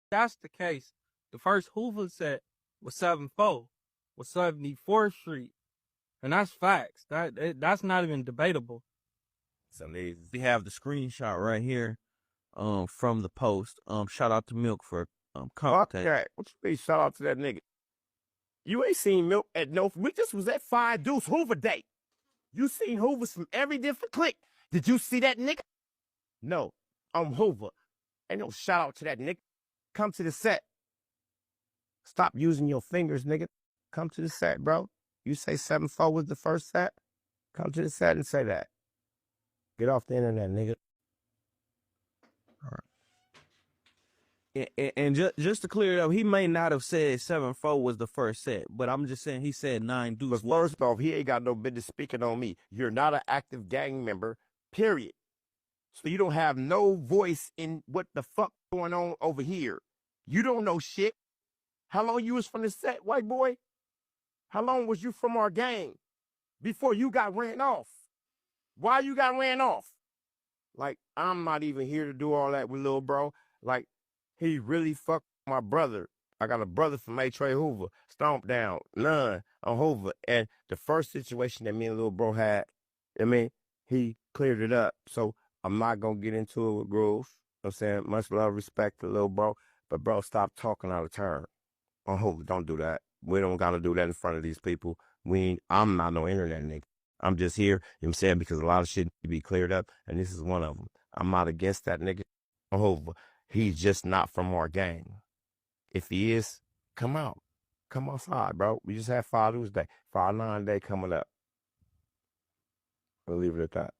that's the case, the first Hoover set was 7-4, was 74th Street. And that's facts. That's not even debatable. It's amazing. We have the screenshot right here, from the post. Shout out to Milk for contact. Okay, what you mean? Shout out to that nigga. You ain't seen Milk at no. We just was at 5 Deuce Hoover Day. You seen Hoovers from every different clique. Did you see that nigga? No, I'm Hoover. Ain't no shout out to that nigga. Come to the set. Stop using your fingers, nigga. Come to the set, bro. You say 7-4 was the first set? Come to the set and say that. Get off the internet, nigga. All right. And just to clear it up, he may not have said 7-4 was the first set, but I'm just saying he said 9 Deuce. But first off, he ain't got no business speaking on me. You're not an active gang member, period. So you don't have no voice in what the fuck going on over here. You don't know shit. How long you was from the set, white boy? How long was you from our gang before you got ran off? Why you got ran off? Like, I'm not even here to do all that with little bro. Like, he really fucked my brother. I got a brother from A-Trey Hoover, Stomp Down, None on Hoover. And the first situation that me and little bro had, I mean, he cleared it up. So I'm not going to get into it with Groove. You know what I'm saying? Much love, respect to little bro. But bro, stop talking out of turn. On Hoover, don't do that. We don't got to do that in front of these people. I'm not no internet nigga. I'm just here, you know what I'm saying, because a lot of shit need to be cleared up, and this is one of them. I'm not against that nigga. Hoover. He's just not from our gang. If he is, come out. Come outside, bro. We just had Father's Day. 5-9 Day coming up. We'll leave it at that.